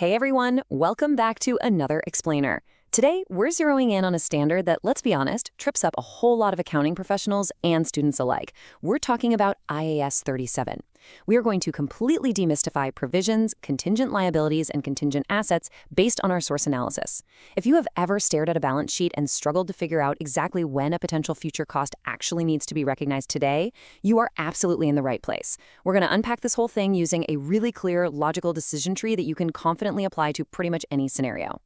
Hey everyone, welcome back to another explainer. Today, we're zeroing in on a standard that, let's be honest, trips up a whole lot of accounting professionals and students alike. We're talking about IAS 37. We are going to completely demystify provisions, contingent liabilities, and contingent assets based on our source analysis. If you have ever stared at a balance sheet and struggled to figure out exactly when a potential future cost actually needs to be recognized today, you are absolutely in the right place. We're going to unpack this whole thing using a really clear, logical decision tree that you can confidently apply to pretty much any scenario.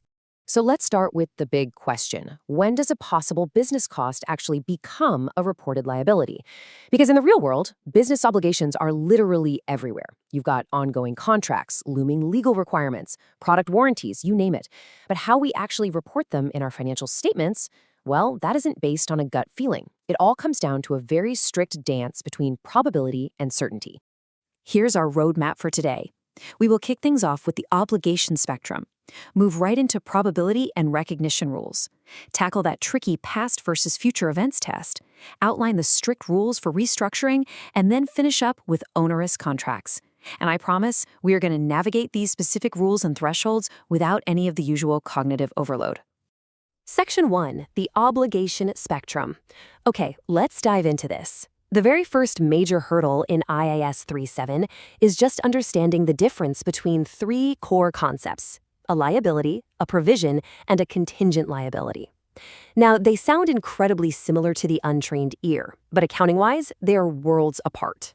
So let's start with the big question. When does a possible business cost actually become a reported liability? Because in the real world, business obligations are literally everywhere. You've got ongoing contracts, looming legal requirements, product warranties, you name it. But how we actually report them in our financial statements, well, that isn't based on a gut feeling. It all comes down to a very strict dance between probability and certainty. Here's our roadmap for today. We will kick things off with the obligation spectrum, move right into probability and recognition rules, tackle that tricky past versus future events test, outline the strict rules for restructuring, and then finish up with onerous contracts. And I promise we are going to navigate these specific rules and thresholds without any of the usual cognitive overload. Section 1, the obligation spectrum. Okay, let's dive into this. The very first major hurdle in IAS 37 is just understanding the difference between three core concepts: a liability, a provision, and a contingent liability. Now, they sound incredibly similar to the untrained ear, but accounting-wise, they are worlds apart.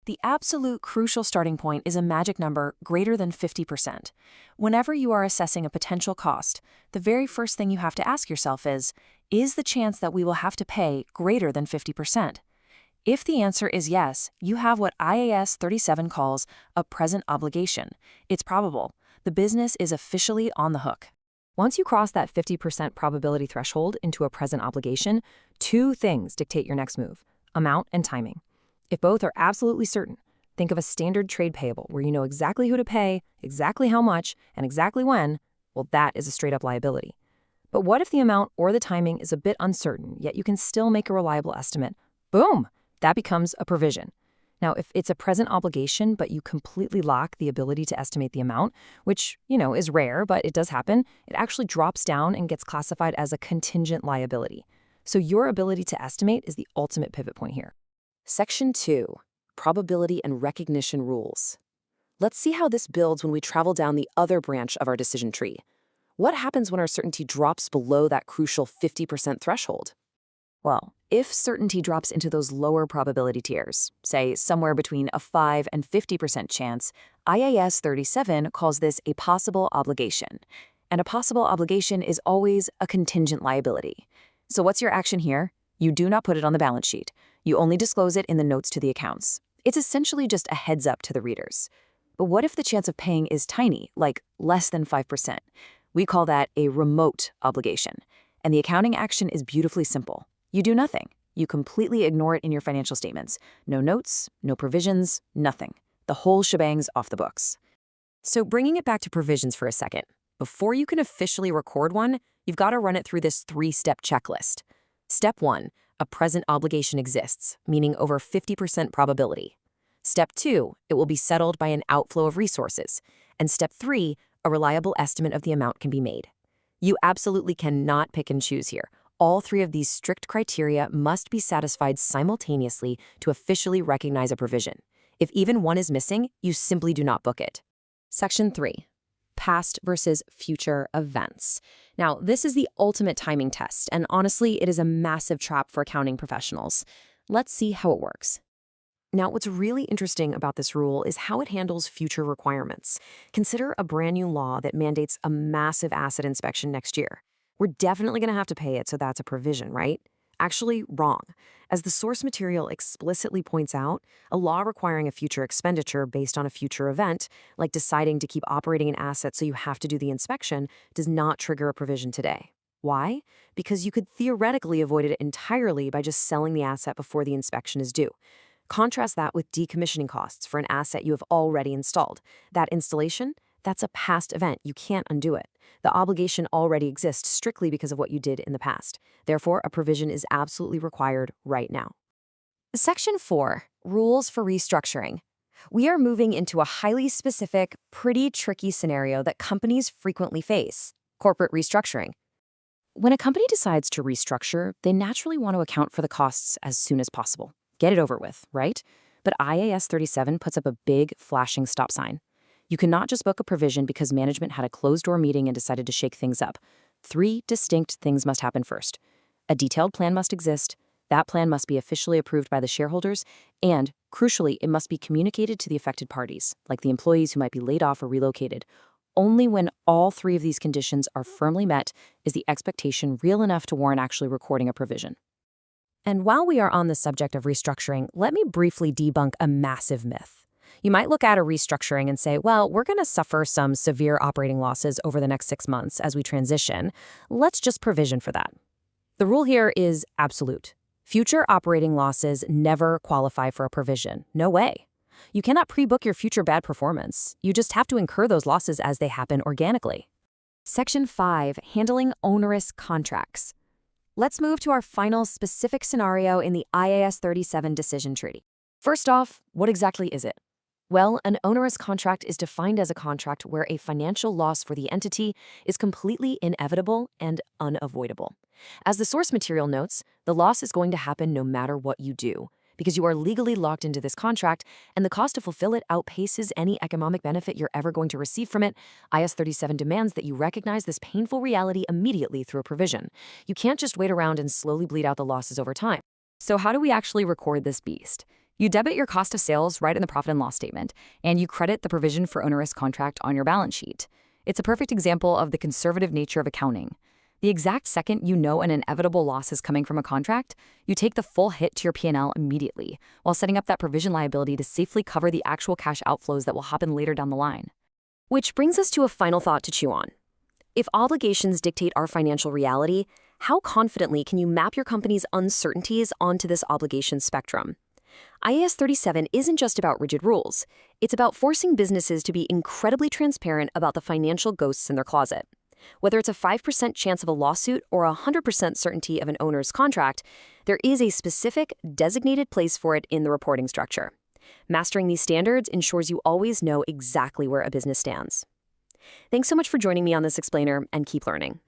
The absolute crucial starting point is a magic number greater than 50%. Whenever you are assessing a potential cost, the very first thing you have to ask yourself is the chance that we will have to pay greater than 50%? If the answer is yes, you have what IAS 37 calls a present obligation. It's probable. The business is officially on the hook. Once you cross that 50% probability threshold into a present obligation, two things dictate your next move: amount and timing. If both are absolutely certain, think of a standard trade payable where you know exactly who to pay, exactly how much, and exactly when. Well, that is a straight-up liability. But what if the amount or the timing is a bit uncertain, yet you can still make a reliable estimate? Boom! That becomes a provision. Now, if it's a present obligation, but you completely lack the ability to estimate the amount, which, is rare, but it does happen, it actually drops down and gets classified as a contingent liability. So your ability to estimate is the ultimate pivot point here. Section 2, probability and recognition rules. Let's see how this builds when we travel down the other branch of our decision tree. What happens when our certainty drops below that crucial 50% threshold? Well, if certainty drops into those lower probability tiers, say somewhere between a 5 and 50% chance, IAS 37 calls this a possible obligation. And a possible obligation is always a contingent liability. So what's your action here? You do not put it on the balance sheet. You only disclose it in the notes to the accounts. It's essentially just a heads up to the readers. But what if the chance of paying is tiny, like less than 5%? We call that a remote obligation. And the accounting action is beautifully simple. You do nothing. You completely ignore it in your financial statements. No notes, no provisions, nothing. The whole shebang's off the books. So bringing it back to provisions for a second, before you can officially record one, you've got to run it through this three-step checklist. Step 1, a present obligation exists, meaning over 50% probability. Step 2, it will be settled by an outflow of resources. And Step 3, a reliable estimate of the amount can be made. You absolutely cannot pick and choose here. All three of these strict criteria must be satisfied simultaneously to officially recognize a provision. If even one is missing, you simply do not book it. Section 3, past versus future events. Now, this is the ultimate timing test, and honestly, it is a massive trap for accounting professionals. Let's see how it works. Now, what's really interesting about this rule is how it handles future requirements. Consider a brand new law that mandates a massive asset inspection next year. We're definitely going to have to pay it, so that's a provision, right? Actually, wrong. As the source material explicitly points out, a law requiring a future expenditure based on a future event, like deciding to keep operating an asset so you have to do the inspection, does not trigger a provision today. Why? Because you could theoretically avoid it entirely by just selling the asset before the inspection is due. Contrast that with decommissioning costs for an asset you have already installed. That installation, that's a past event. You can't undo it. The obligation already exists strictly because of what you did in the past. Therefore, a provision is absolutely required right now. Section 4, rules for restructuring. We are moving into a highly specific, pretty tricky scenario that companies frequently face: corporate restructuring. When a company decides to restructure, they naturally want to account for the costs as soon as possible. Get it over with, right? But IAS 37 puts up a big, flashing stop sign. You cannot just book a provision because management had a closed-door meeting and decided to shake things up. 3 distinct things must happen first. A detailed plan must exist. That plan must be officially approved by the shareholders, and, crucially, it must be communicated to the affected parties, like the employees who might be laid off or relocated. Only when all 3 of these conditions are firmly met is the expectation real enough to warrant actually recording a provision. And while we are on the subject of restructuring, let me briefly debunk a massive myth. You might look at a restructuring and say, well, we're going to suffer some severe operating losses over the next 6 months as we transition. Let's just provision for that. The rule here is absolute. Future operating losses never qualify for a provision. No way. You cannot pre-book your future bad performance. You just have to incur those losses as they happen organically. Section 5, handling onerous contracts. Let's move to our final specific scenario in the IAS 37 decision tree. First off, what exactly is it? Well, an onerous contract is defined as a contract where a financial loss for the entity is completely inevitable and unavoidable. As the source material notes, the loss is going to happen no matter what you do, because you are legally locked into this contract, and the cost to fulfill it outpaces any economic benefit you're ever going to receive from it. IAS 37 demands that you recognize this painful reality immediately through a provision. You can't just wait around and slowly bleed out the losses over time. So how do we actually record this beast? You debit your cost of sales right in the profit and loss statement, and you credit the provision for onerous contract on your balance sheet. It's a perfect example of the conservative nature of accounting. The exact second you know an inevitable loss is coming from a contract, you take the full hit to your P&L immediately, while setting up that provision liability to safely cover the actual cash outflows that will happen later down the line. Which brings us to a final thought to chew on. If obligations dictate our financial reality, how confidently can you map your company's uncertainties onto this obligation spectrum? IAS 37 isn't just about rigid rules. It's about forcing businesses to be incredibly transparent about the financial ghosts in their closet. Whether it's a 5% chance of a lawsuit or a 100% certainty of an owner's contract, there is a specific, designated place for it in the reporting structure. Mastering these standards ensures you always know exactly where a business stands. Thanks so much for joining me on this explainer, and keep learning.